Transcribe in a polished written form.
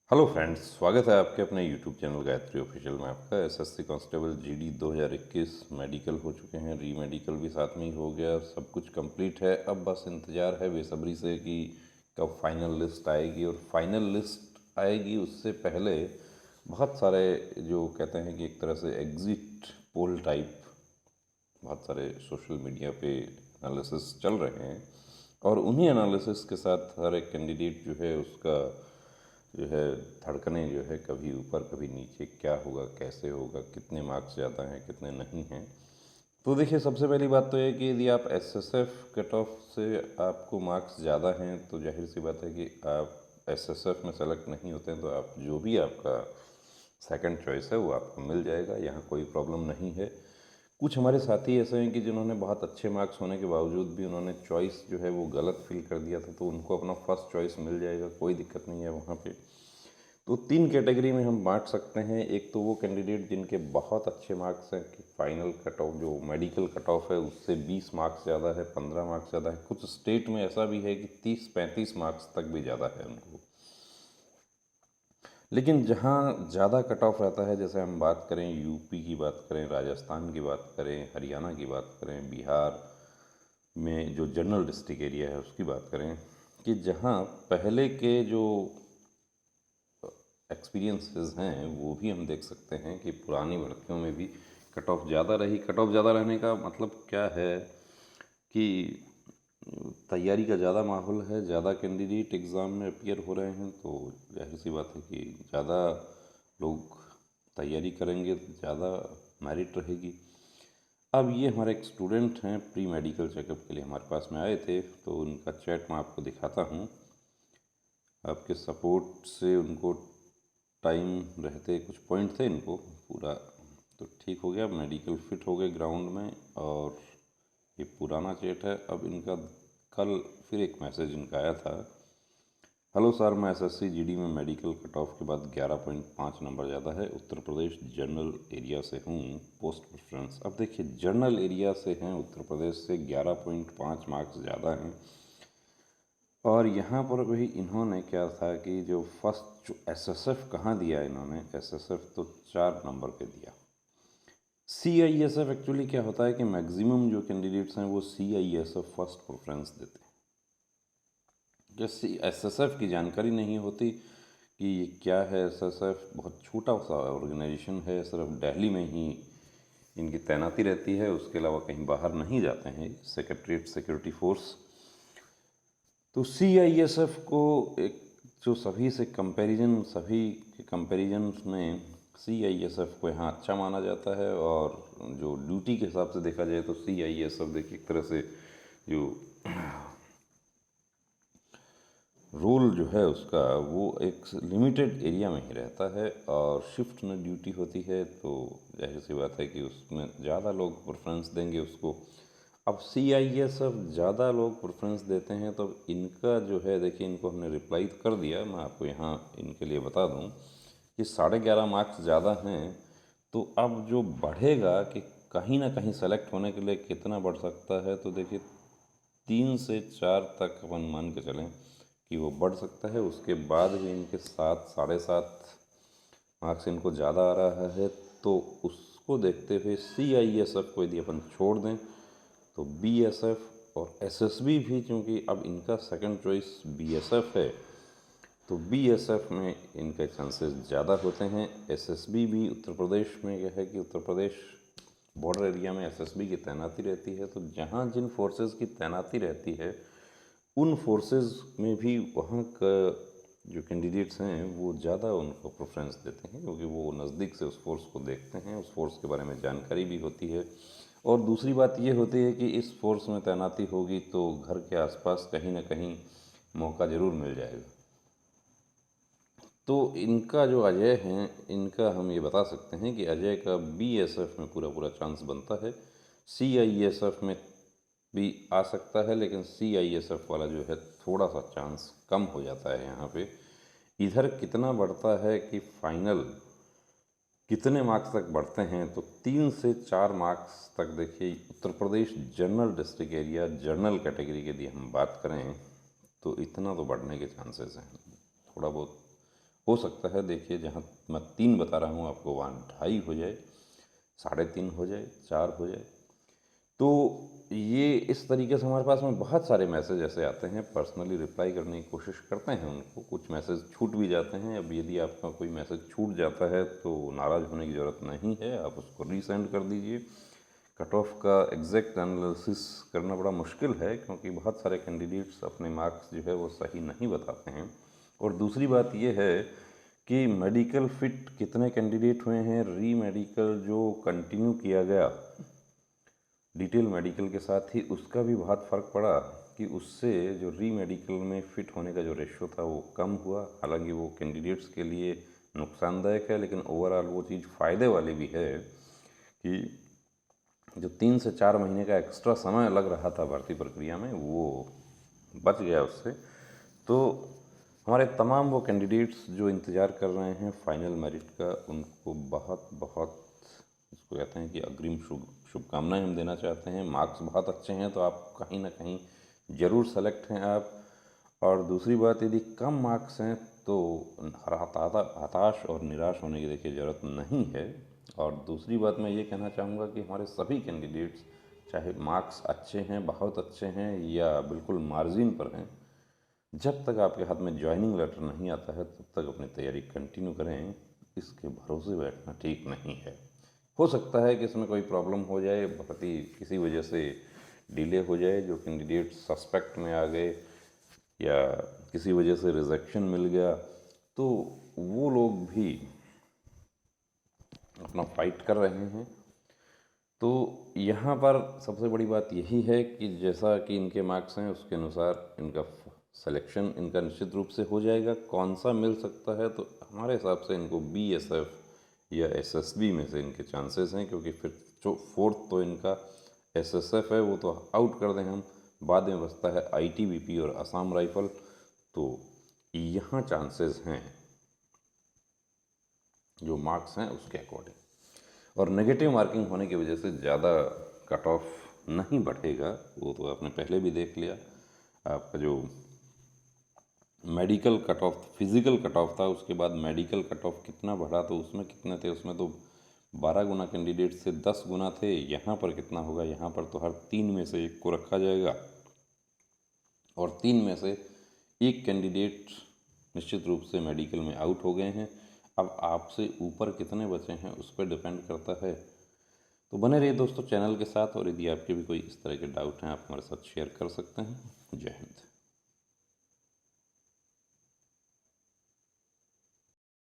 Hello friends, स्वागत है आपके अपने यूट्यूब चैनल गायत्री ऑफिशियल में। आपका एसएससी कांस्टेबल जीडी 2021 मेडिकल हो चुके हैं, री मेडिकल भी साथ में ही हो गया, सब कुछ कंप्लीट है। अब बस इंतज़ार है बेसब्री से कि कब फाइनल लिस्ट आएगी। और फाइनल लिस्ट आएगी उससे पहले बहुत सारे जो कहते हैं कि एक तरह से एग्जिट पोल टाइप बहुत सारे सोशल मीडिया पे एनालिसिस चल रहे हैं, और उन्हीं एनालिसिस के साथ हर एक कैंडिडेट जो है उसका जो है धड़कनें जो है कभी ऊपर कभी नीचे, क्या होगा, कैसे होगा, कितने मार्क्स ज़्यादा हैं, कितने नहीं हैं। तो देखिए, सबसे पहली बात तो ये कि यदि आप एसएसएफ कट ऑफ से आपको मार्क्स ज़्यादा हैं तो जाहिर सी बात है कि आप एसएसएफ में सेलेक्ट नहीं होते हैं, तो आप जो भी आपका सेकंड चॉइस है वो आपको मिल जाएगा, यहाँ कोई प्रॉब्लम नहीं है। कुछ हमारे साथी ऐसे हैं कि जिन्होंने बहुत अच्छे मार्क्स होने के बावजूद भी उन्होंने चॉइस जो है वो गलत फिल कर दिया था, तो उनको अपना फर्स्ट चॉइस मिल जाएगा, कोई दिक्कत नहीं है वहाँ पे। तो तीन कैटेगरी में हम बांट सकते हैं। एक तो वो कैंडिडेट जिनके बहुत अच्छे मार्क्स हैं कि फाइनल कट ऑफ जो मेडिकल कट ऑफ है उससे 20 मार्क्स ज़्यादा है, 15 मार्क्स ज़्यादा है। कुछ स्टेट में ऐसा भी है कि 30-35 मार्क्स तक भी ज़्यादा है उनको। लेकिन जहाँ ज़्यादा कट ऑफ रहता है, जैसे हम बात करें यूपी की, बात करें राजस्थान की, बात करें हरियाणा की, बात करें बिहार में जो जनरल डिस्ट्रिक्ट एरिया है उसकी बात करें, कि जहाँ पहले के जो एक्सपीरियंसेस हैं वो भी हम देख सकते हैं कि पुरानी भर्तियों में भी कट ऑफ ज़्यादा रही। कट ऑफ ज़्यादा रहने का मतलब क्या है कि तैयारी का ज़्यादा माहौल है, ज़्यादा कैंडिडेट एग्ज़ाम में अपीयर हो रहे हैं, तो जाहिर सी बात है कि ज़्यादा लोग तैयारी करेंगे तो ज़्यादा मेरिट रहेगी। अब ये हमारे एक स्टूडेंट हैं, प्री मेडिकल चेकअप के लिए हमारे पास में आए थे, तो उनका चैट मैं आपको दिखाता हूँ। आपके सपोर्ट से उनको टाइम रहते कुछ पॉइंट थे, इनको पूरा तो ठीक हो गया, मेडिकल फिट हो गए ग्राउंड में। और ये पुराना चैट है। अब इनका कल फिर एक मैसेज इनका आया था, हेलो सर, मैं एसएससी जीडी में मेडिकल कट ऑफ के बाद 11.5 नंबर ज़्यादा है, उत्तर प्रदेश जनरल एरिया से हूँ, पोस्ट प्रेफरेंस। अब देखिए, जनरल एरिया से हैं, उत्तर प्रदेश से 11.5 मार्क्स ज़्यादा हैं। और यहाँ पर भी इन्होंने क्या था कि जो फर्स्ट जो एसएसएफ कहाँ दिया इन्होंने, एसएसएफ तो 4 नंबर पे दिया। सीआईएसएफ एक्चुअली क्या होता है कि मैक्सिमम जो कैंडिडेट्स हैं वो सीआईएसएफ फर्स्ट प्रेफरेंस देते हैं। जैसे एसएसएफ की जानकारी नहीं होती कि ये क्या है। एसएसएफ बहुत छोटा सा ऑर्गेनाइजेशन है, सिर्फ दिल्ली में ही इनकी तैनाती रहती है, उसके अलावा कहीं बाहर नहीं जाते हैं, सेक्रेटरीट सिक्योरिटी फोर्स। तो सीआईएसएफ को एक जो सभी से कंपैरिजन, सभी के कंपैरिजन में सीआईएसएफ को यहाँ अच्छा माना जाता है। और जो ड्यूटी के हिसाब से देखा जाए तो सीआईएसएफ देखिए एक तरह से जो रोल जो है उसका वो एक लिमिटेड एरिया में ही रहता है, और शिफ्ट में ड्यूटी होती है, तो जाहिर सी बात है कि उसमें ज़्यादा लोग प्रेफरेंस देंगे उसको। अब सीआईएसएफ ज़्यादा लोग प्रेफरेंस देते हैं, तो इनका जो है देखिए, इनको हमने रिप्लाई कर दिया। मैं आपको यहाँ इनके लिए बता दूँ कि 11.5 मार्क्स ज़्यादा हैं, तो अब जो बढ़ेगा कि कहीं ना कहीं सेलेक्ट होने के लिए कितना बढ़ सकता है, तो देखिए 3 से 4 तक अपन मान के चलें कि वो बढ़ सकता है। उसके बाद भी इनके 7, 7.5 मार्क्स इनको ज़्यादा आ रहा है, तो उसको देखते हुए सीआईएसएफ को यदि अपन छोड़ दें तो बीएसएफ और एसएसबी भी, क्योंकि अब इनका सेकंड चॉइस बीएसएफ है, तो बीएसएफ में इनके चांसेस ज़्यादा होते हैं। एसएसबी भी उत्तर प्रदेश में यह है कि उत्तर प्रदेश बॉर्डर एरिया में एसएसबी की तैनाती रहती है, तो जहाँ जिन फोर्सेस की तैनाती रहती है उन फोर्सेस में भी वहाँ का जो कैंडिडेट्स हैं वो ज़्यादा उनको प्रेफरेंस देते हैं, क्योंकि वो नज़दीक से उस फोर्स को देखते हैं, उस फोर्स के बारे में जानकारी भी होती है। और दूसरी बात ये होती है कि इस फोर्स में तैनाती होगी तो घर के आसपास कहीं ना कहीं मौका ज़रूर मिल जाएगा। तो इनका जो अजय हैं, इनका हम ये बता सकते हैं कि अजय का बीएसएफ में पूरा पूरा चांस बनता है। सीआईएसएफ में भी आ सकता है, लेकिन सीआईएसएफ वाला जो है थोड़ा सा चांस कम हो जाता है यहाँ पे। इधर कितना बढ़ता है कि फाइनल कितने मार्क्स तक बढ़ते हैं, तो 3 से 4 मार्क्स तक देखिए Uttar Pradesh general district area general category के लिए हम बात करें तो इतना तो बढ़ने के चांसेस हैं, थोड़ा बहुत हो सकता है देखिए जहाँ मैं 3 बता रहा हूँ आपको वहाँ 2.5 हो जाए, 3.5 हो जाए, 4 हो जाए। तो ये इस तरीके से हमारे पास में बहुत सारे मैसेज ऐसे आते हैं, पर्सनली रिप्लाई करने की कोशिश करते हैं उनको, कुछ मैसेज छूट भी जाते हैं। अब यदि आपका कोई मैसेज छूट जाता है तो नाराज़ होने की ज़रूरत नहीं है, आप उसको रीसेंड कर दीजिए। कट ऑफ का एग्जैक्ट एनालिसिस करना बड़ा मुश्किल है क्योंकि बहुत सारे कैंडिडेट्स अपने मार्क्स जो है वो सही नहीं बताते हैं। और दूसरी बात ये है कि मेडिकल फिट कितने कैंडिडेट हुए हैं, री मेडिकल जो कंटिन्यू किया गया डिटेल मेडिकल के साथ ही, उसका भी बहुत फ़र्क पड़ा कि उससे जो री मेडिकल में फ़िट होने का जो रेशो था वो कम हुआ। हालांकि वो कैंडिडेट्स के लिए नुकसानदायक है, लेकिन ओवरऑल वो चीज़ फ़ायदे वाली भी है कि जो 3 से 4 महीने का एक्स्ट्रा समय लग रहा था भर्ती प्रक्रिया में वो बच गया उससे। तो हमारे तमाम वो कैंडिडेट्स जो इंतज़ार कर रहे हैं फाइनल मेरिट का, उनको बहुत बहुत इसको कहते हैं कि अग्रिम शुभकामनाएं हम देना चाहते हैं। मार्क्स बहुत अच्छे हैं तो आप कहीं ना कहीं ज़रूर सेलेक्ट हैं आप। और दूसरी बात, यदि कम मार्क्स हैं तो हताश और निराश होने की देखिए ज़रूरत नहीं है। और दूसरी बात मैं ये कहना चाहूँगा कि हमारे सभी कैंडिडेट्स, चाहे मार्क्स अच्छे हैं, बहुत अच्छे हैं या बिल्कुल मार्जिन पर हैं, जब तक आपके हाथ में ज्वाइनिंग लेटर नहीं आता है तब तक अपनी तैयारी कंटिन्यू करें। इसके भरोसे बैठना ठीक नहीं है। हो सकता है कि इसमें कोई प्रॉब्लम हो जाए, भर्ती किसी वजह से डिले हो जाए, जो कैंडिडेट सस्पेक्ट में आ गए या किसी वजह से रिजेक्शन मिल गया, तो वो लोग भी अपना फाइट कर रहे हैं। तो यहाँ पर सबसे बड़ी बात यही है कि जैसा कि इनके मार्क्स हैं उसके अनुसार इनका सिलेक्शन इनका निश्चित रूप से हो जाएगा। कौन सा मिल सकता है, तो हमारे हिसाब से इनको बीएसएफ या एसएसबी में से इनके चांसेस हैं, क्योंकि फिर जो फोर्थ तो इनका एसएसएफ है वो तो आउट कर दें हम, बाद में बचता है आईटीबीपी और असम राइफल। तो यहाँ चांसेस हैं जो मार्क्स हैं उसके अकॉर्डिंग। और नेगेटिव मार्किंग होने की वजह से ज़्यादा कट ऑफ नहीं बढ़ेगा, वो तो आपने पहले भी देख लिया। आपका जो medical cut off, physical cut off था, उसके बाद मेडिकल कट ऑफ कितना बढ़ा, तो उसमें कितने थे, उसमें तो 12 गुना कैंडिडेट से 10 गुना थे। यहाँ पर कितना होगा, यहाँ पर तो हर 3 में से 1 को रखा जाएगा और 3 में से 1 कैंडिडेट निश्चित रूप से मेडिकल में आउट हो गए हैं। अब आपसे ऊपर कितने बचे हैं उस पर डिपेंड करता है। तो बने रहिए दोस्तों चैनल के साथ, और यदि आपके भी कोई इस तरह के डाउट हैं आप हमारे साथ शेयर कर सकते हैं। जय हिंद।